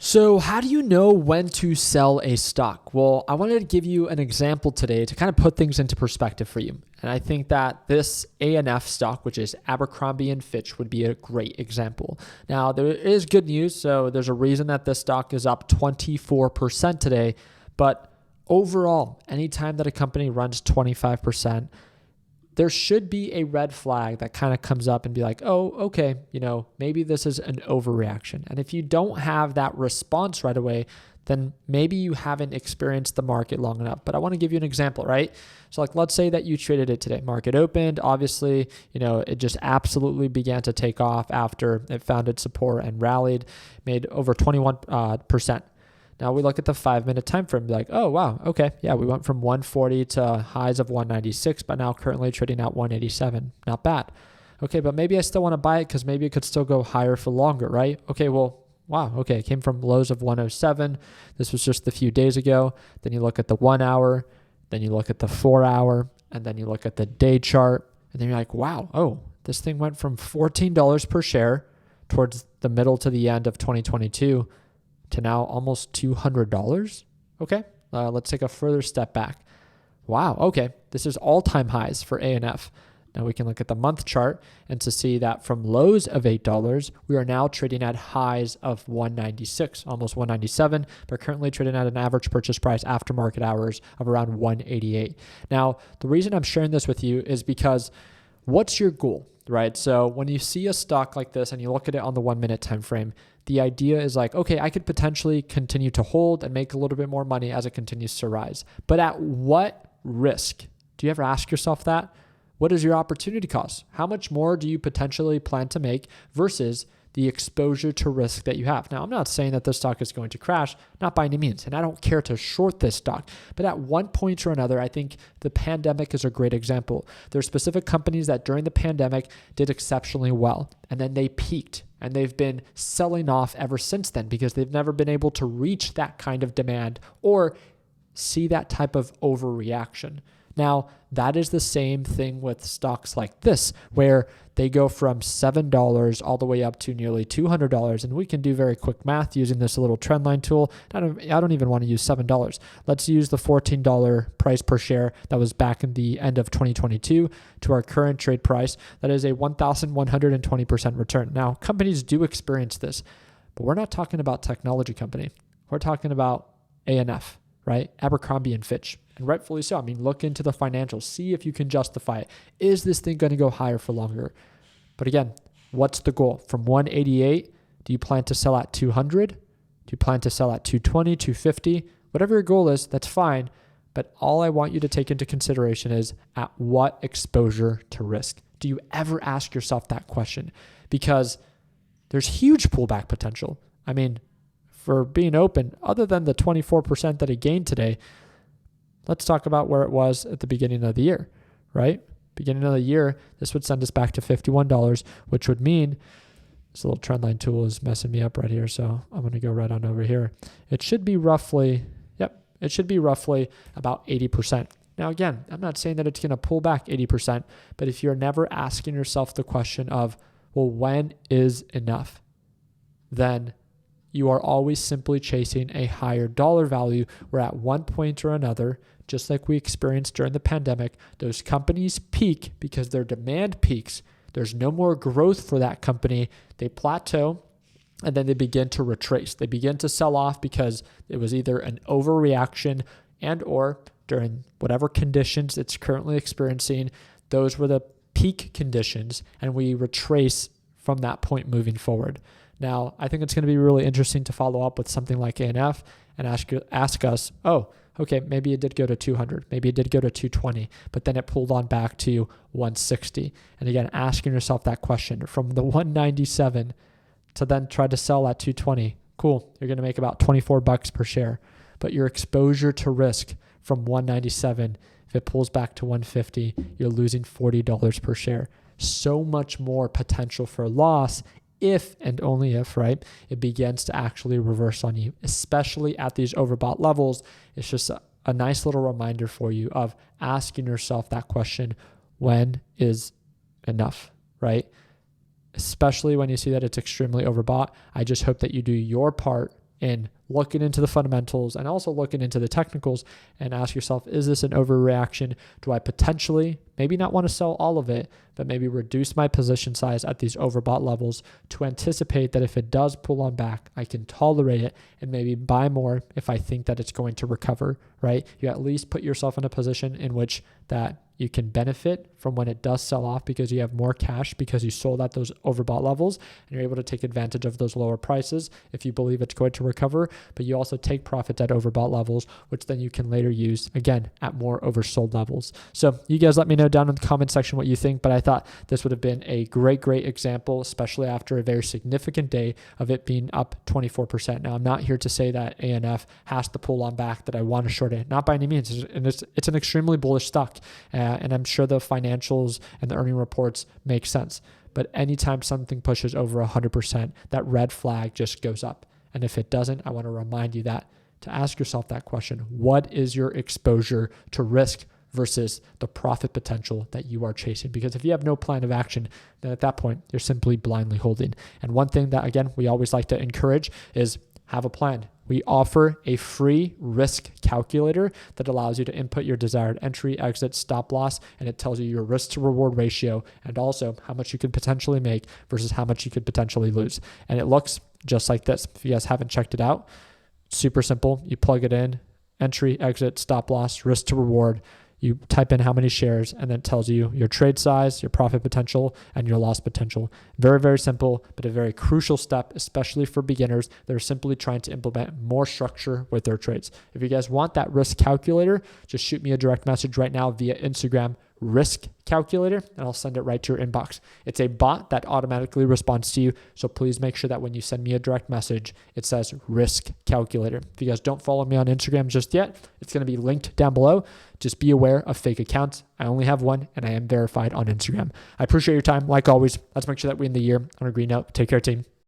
So how do you know when to sell a stock? Well, I wanted to give you an example today to kind of put things into perspective for you. And I think that this ANF stock, which is Abercrombie and Fitch, would be a great example. Now, there is good news. So there's a reason that this stock is up 24% today. But overall, anytime that a company runs 25%, there should be a red flag that kind of comes up and be like, oh, okay, maybe this is an overreaction. And if you don't have that response right away, then maybe you haven't experienced the market long enough. But I want to give you an example, right? So let's say that you traded it today. Market opened. Obviously, it just absolutely began to take off after it found its support and rallied, made over 21%. Now we look at the 5-minute time frame, be like, oh, wow, okay, yeah, we went from 140 to highs of 196, but now currently trading at 187. Not bad. Okay, but maybe I still want to buy it because maybe it could still go higher for longer, right? Okay, well, wow, okay, it came from lows of 107. This was just a few days ago. Then you look at the 1 hour, then you look at the 4 hour, and then you look at the day chart, and then you're like, wow, oh, this thing went from $14 per share towards the middle to the end of 2022 to now almost $200. Okay, let's take a further step back. Wow, okay, this is all-time highs for ANF. Now we can look at the month chart and to see that from lows of $8, we are now trading at highs of 196, almost 197, but currently trading at an average purchase price after market hours of around 188. Now, the reason I'm sharing this with you is because what's your goal, right? So when you see a stock like this and you look at it on the 1-minute time frame, the idea is like, okay, I could potentially continue to hold and make a little bit more money as it continues to rise. But at what risk? Do you ever ask yourself that? What is your opportunity cost? How much more do you potentially plan to make versus the exposure to risk that you have? Now, I'm not saying that this stock is going to crash, not by any means, and I don't care to short this stock. But at one point or another, I think the pandemic is a great example. There are specific companies that during the pandemic did exceptionally well, and then they peaked, and they've been selling off ever since then because they've never been able to reach that kind of demand or see that type of overreaction. Now, that is the same thing with stocks like this, where they go from $7 all the way up to nearly $200. And we can do very quick math using this little trendline tool. I don't even want to use $7. Let's use the $14 price per share that was back in the end of 2022 to our current trade price. That is a 1,120% return. Now, companies do experience this, but we're not talking about technology company. We're talking about ANF, right? Abercrombie and Fitch. And rightfully so. I mean, look into the financials. See if you can justify it. Is this thing going to go higher for longer? But again, what's the goal? From 188, do you plan to sell at 200? Do you plan to sell at 220, 250? Whatever your goal is, that's fine. But all I want you to take into consideration is at what exposure to risk? Do you ever ask yourself that question? Because there's huge pullback potential. I mean, for being open, other than the 24% that it gained today, let's talk about where it was at the beginning of the year, right? Beginning of the year, this would send us back to $51, which would mean this little trendline tool is messing me up right here. So I'm going to go right on over here. It should be roughly about 80%. Now, again, I'm not saying that it's going to pull back 80%, but if you're never asking yourself the question of, well, when is enough? Then you are always simply chasing a higher dollar value where at one point or another, just like we experienced during the pandemic, those companies peak because their demand peaks. There's no more growth for that company. They plateau and then they begin to retrace. They begin to sell off because it was either an overreaction and or during whatever conditions it's currently experiencing, those were the peak conditions and we retrace from that point moving forward. Now, I think it's going to be really interesting to follow up with something like ANF and ask us, oh, okay, maybe it did go to 200, maybe it did go to 220, but then it pulled on back to 160. And again, asking yourself that question from the 197 to then try to sell at 220. Cool, you're going to make about $24 per share, but your exposure to risk from 197, if it pulls back to 150, you're losing $40 per share. So much more potential for loss if and only if, right, it begins to actually reverse on you, especially at these overbought levels. It's just a nice little reminder for you of asking yourself that question, when is enough, right? Especially when you see that it's extremely overbought. I just hope that you do your part in looking into the fundamentals and also looking into the technicals and ask yourself, is this an overreaction? Do I potentially maybe not want to sell all of it, but maybe reduce my position size at these overbought levels to anticipate that if it does pull on back, I can tolerate it and maybe buy more if I think that it's going to recover, right? You at least put yourself in a position in which that you can benefit from when it does sell off because you have more cash because you sold at those overbought levels and you're able to take advantage of those lower prices if you believe it's going to recover, but you also take profits at overbought levels, which then you can later use again at more oversold levels. So you guys let me know down in the comment section what you think, but I thought this would have been a great example, especially after a very significant day of it being up 24%. Now, I'm not here to say that ANF has to pull on back, that I want to short it, not by any means. And it's an extremely bullish stock. And I'm sure the financials and the earning reports make sense. But anytime something pushes over 100%, that red flag just goes up. And if it doesn't, I want to remind you that to ask yourself that question: what is your exposure to risk versus the profit potential that you are chasing? Because if you have no plan of action, then at that point, you're simply blindly holding. And one thing that, again, we always like to encourage is have a plan. We offer a free risk calculator that allows you to input your desired entry, exit, stop loss, and it tells you your risk to reward ratio and also how much you could potentially make versus how much you could potentially lose. And it looks just like this. If you guys haven't checked it out, super simple. You plug it in, entry, exit, stop loss, risk to reward. You type in how many shares, and then it tells you your trade size, your profit potential, and your loss potential. Very, very simple, but a very crucial step, especially for beginners that are simply trying to implement more structure with their trades. If you guys want that risk calculator, just shoot me a direct message right now via Instagram, risk calculator, and I'll send it right to your inbox. It's a bot that automatically responds to you. So please make sure that when you send me a direct message, it says risk calculator. If you guys don't follow me on Instagram just yet, it's going to be linked down below. Just be aware of fake accounts. I only have one and I am verified on Instagram. I appreciate your time. Like always, let's make sure that we end the year on a green note. Take care, team.